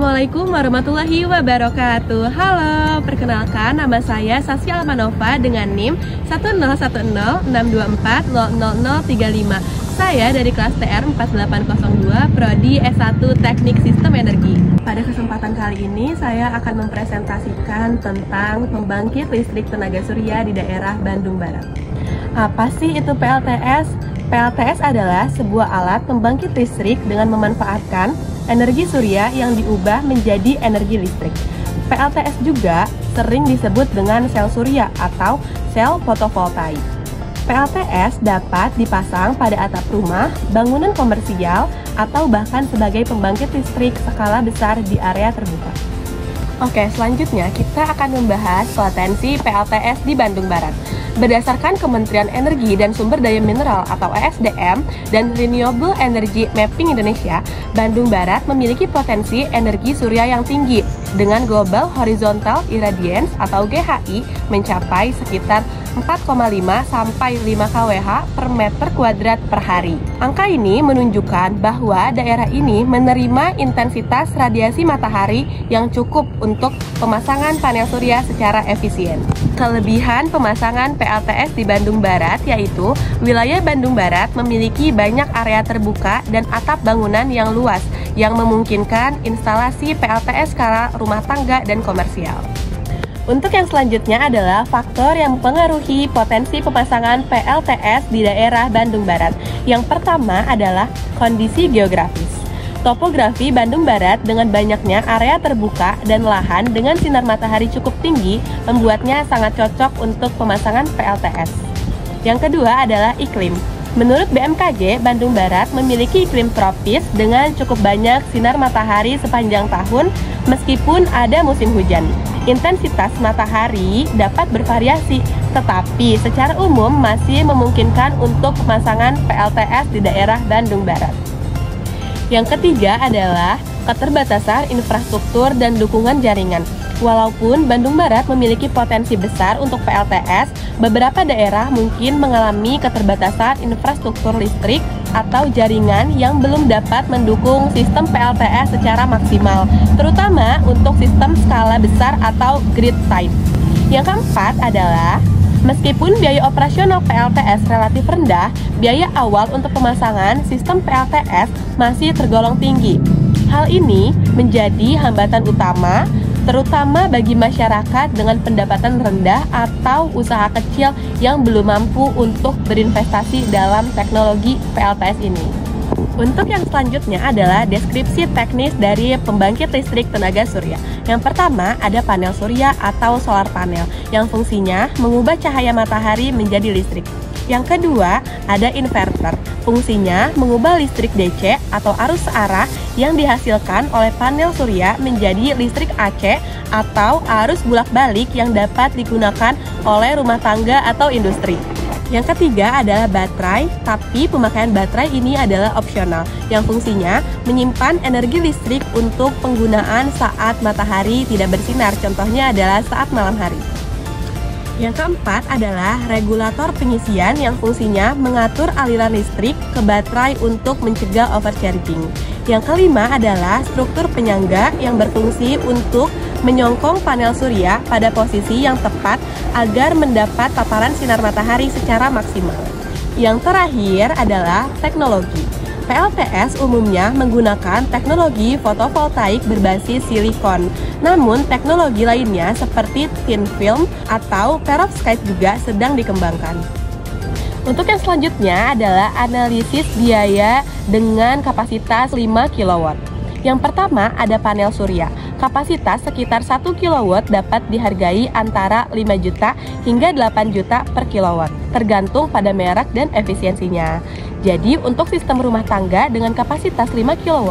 Assalamualaikum warahmatullahi wabarakatuh. Halo, perkenalkan nama saya Saskia Almanova dengan NIM 10106240035. Saya dari kelas TR 4802 Prodi S1 Teknik Sistem Energi. Pada kesempatan kali ini saya akan mempresentasikan tentang pembangkit listrik tenaga surya di daerah Bandung Barat. Apa sih itu PLTS? PLTS adalah sebuah alat pembangkit listrik dengan memanfaatkan energi surya yang diubah menjadi energi listrik. PLTS juga sering disebut dengan sel surya atau sel fotovoltaik. PLTS dapat dipasang pada atap rumah, bangunan komersial, atau bahkan sebagai pembangkit listrik skala besar di area terbuka. Oke, selanjutnya kita akan membahas potensi PLTS di Bandung Barat. Berdasarkan Kementerian Energi dan Sumber Daya Mineral atau ESDM dan Renewable Energy Mapping Indonesia, Bandung Barat memiliki potensi energi surya yang tinggi dengan Global Horizontal Irradiance atau GHI mencapai sekitar 4,5 sampai 5 kWh per meter kuadrat per hari. Angka ini menunjukkan bahwa daerah ini menerima intensitas radiasi matahari yang cukup untuk pemasangan panel surya secara efisien. Kelebihan pemasangan PLTS di Bandung Barat yaitu wilayah Bandung Barat memiliki banyak area terbuka dan atap bangunan yang luas yang memungkinkan instalasi PLTS skala rumah tangga dan komersial. Untuk yang selanjutnya adalah faktor yang mempengaruhi potensi pemasangan PLTS di daerah Bandung Barat. Yang pertama adalah kondisi geografis. Topografi Bandung Barat dengan banyaknya area terbuka dan lahan dengan sinar matahari cukup tinggi membuatnya sangat cocok untuk pemasangan PLTS. Yang kedua adalah iklim. Menurut BMKG, Bandung Barat memiliki iklim tropis dengan cukup banyak sinar matahari sepanjang tahun meskipun ada musim hujan. Intensitas matahari dapat bervariasi, tetapi secara umum masih memungkinkan untuk pemasangan PLTS di daerah Bandung Barat. Yang ketiga adalah keterbatasan infrastruktur dan dukungan jaringan. Walaupun Bandung Barat memiliki potensi besar untuk PLTS, beberapa daerah mungkin mengalami keterbatasan infrastruktur listrik atau jaringan yang belum dapat mendukung sistem PLTS secara maksimal, terutama untuk sistem skala besar atau grid type. Yang keempat adalah meskipun biaya operasional PLTS relatif rendah, biaya awal untuk pemasangan sistem PLTS masih tergolong tinggi. Hal ini menjadi hambatan utama, terutama bagi masyarakat dengan pendapatan rendah atau usaha kecil yang belum mampu untuk berinvestasi dalam teknologi PLTS ini. Untuk yang selanjutnya adalah deskripsi teknis dari pembangkit listrik tenaga surya. Yang pertama ada panel surya atau solar panel yang fungsinya mengubah cahaya matahari menjadi listrik. Yang kedua ada inverter, fungsinya mengubah listrik DC atau arus searah yang dihasilkan oleh panel surya menjadi listrik AC atau arus bolak-balik yang dapat digunakan oleh rumah tangga atau industri. Yang ketiga adalah baterai, tapi pemakaian baterai ini adalah opsional, yang fungsinya menyimpan energi listrik untuk penggunaan saat matahari tidak bersinar, contohnya adalah saat malam hari. Yang keempat adalah regulator pengisian yang fungsinya mengatur aliran listrik ke baterai untuk mencegah overcharging. Yang kelima adalah struktur penyangga yang berfungsi untuk menyongkong panel surya pada posisi yang tepat agar mendapat paparan sinar matahari secara maksimal. Yang terakhir adalah teknologi. PLTS umumnya menggunakan teknologi fotovoltaik berbasis silikon. Namun, teknologi lainnya seperti thin film atau perovskite juga sedang dikembangkan. Untuk yang selanjutnya adalah analisis biaya dengan kapasitas 5 kW. Yang pertama ada panel surya. Kapasitas sekitar 1 kW dapat dihargai antara 5 juta hingga 8 juta per kilowatt, tergantung pada merek dan efisiensinya. Jadi untuk sistem rumah tangga dengan kapasitas 5 kW,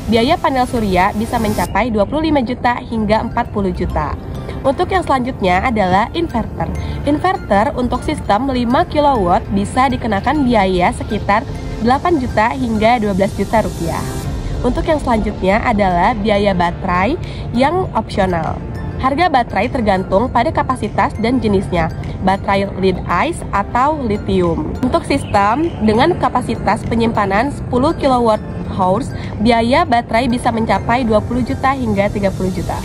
biaya panel surya bisa mencapai 25 juta hingga 40 juta. Untuk yang selanjutnya adalah inverter. Inverter untuk sistem 5 kW bisa dikenakan biaya sekitar 8 juta hingga 12 juta rupiah. Untuk yang selanjutnya adalah biaya baterai yang opsional. Harga baterai tergantung pada kapasitas dan jenisnya, baterai lead-acid atau lithium. Untuk sistem dengan kapasitas penyimpanan 10 kWh, biaya baterai bisa mencapai 20 juta hingga 30 juta.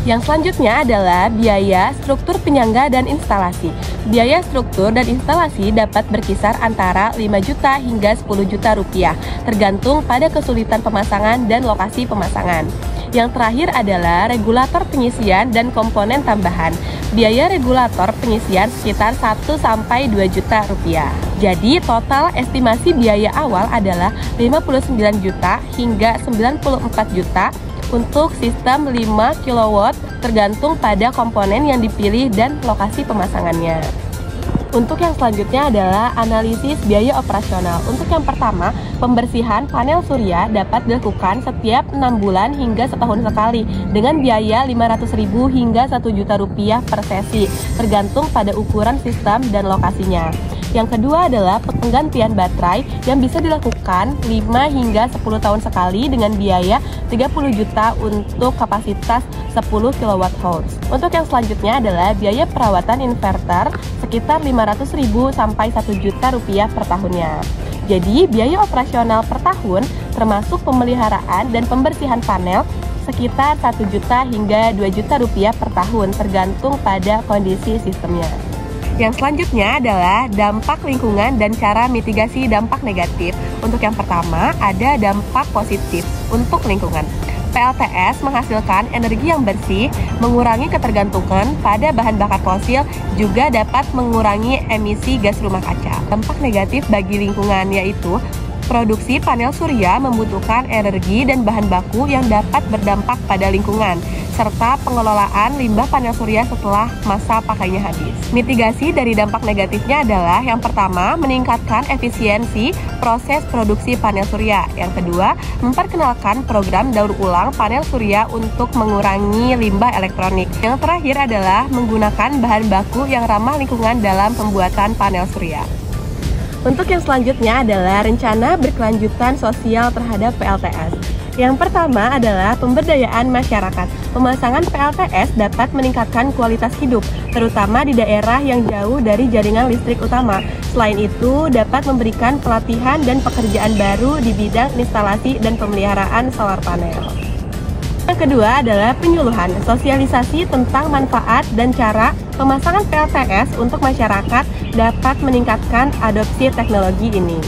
Yang selanjutnya adalah biaya struktur penyangga dan instalasi. Biaya struktur dan instalasi dapat berkisar antara 5 juta hingga 10 juta rupiah, tergantung pada kesulitan pemasangan dan lokasi pemasangan. Yang terakhir adalah regulator pengisian dan komponen tambahan. Biaya regulator pengisian sekitar 1-2 juta rupiah. Jadi total estimasi biaya awal adalah 59 juta hingga 94 juta untuk sistem 5 kW tergantung pada komponen yang dipilih dan lokasi pemasangannya. Untuk yang selanjutnya adalah analisis biaya operasional. Untuk yang pertama, pembersihan panel surya dapat dilakukan setiap 6 bulan hingga setahun sekali dengan biaya 500.000 hingga 1 juta rupiah per sesi, tergantung pada ukuran sistem dan lokasinya. Yang kedua adalah penggantian baterai yang bisa dilakukan 5 hingga 10 tahun sekali dengan biaya 30 juta untuk kapasitas 10 kWh. Untuk yang selanjutnya adalah biaya perawatan inverter sekitar 500.000 sampai 1 juta rupiah per tahunnya. Jadi biaya operasional per tahun termasuk pemeliharaan dan pembersihan panel sekitar 1 juta hingga 2 juta rupiah per tahun tergantung pada kondisi sistemnya. Yang selanjutnya adalah dampak lingkungan dan cara mitigasi dampak negatif. Untuk yang pertama ada dampak positif untuk lingkungan. PLTS menghasilkan energi yang bersih, mengurangi ketergantungan pada bahan bakar fosil, juga dapat mengurangi emisi gas rumah kaca. Dampak negatif bagi lingkungan yaitu produksi panel surya membutuhkan energi dan bahan baku yang dapat berdampak pada lingkungan, serta pengelolaan limbah panel surya setelah masa pakainya habis. Mitigasi dari dampak negatifnya adalah yang pertama, meningkatkan efisiensi proses produksi panel surya. Yang kedua, memperkenalkan program daur ulang panel surya untuk mengurangi limbah elektronik. Yang terakhir adalah menggunakan bahan baku yang ramah lingkungan dalam pembuatan panel surya. Untuk yang selanjutnya adalah rencana berkelanjutan sosial terhadap PLTS. Yang pertama adalah pemberdayaan masyarakat. Pemasangan PLTS dapat meningkatkan kualitas hidup, terutama di daerah yang jauh dari jaringan listrik utama. Selain itu, dapat memberikan pelatihan dan pekerjaan baru di bidang instalasi dan pemeliharaan solar panel. Yang kedua adalah penyuluhan, sosialisasi tentang manfaat dan cara pemasangan PLTS untuk masyarakat dapat meningkatkan adopsi teknologi ini.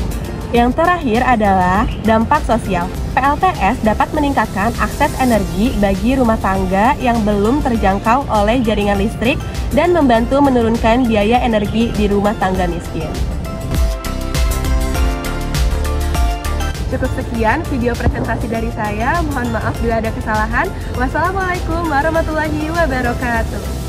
Yang terakhir adalah dampak sosial. PLTS dapat meningkatkan akses energi bagi rumah tangga yang belum terjangkau oleh jaringan listrik dan membantu menurunkan biaya energi di rumah tangga miskin. Cukup sekian video presentasi dari saya. Mohon maaf bila ada kesalahan. Wassalamualaikum warahmatullahi wabarakatuh.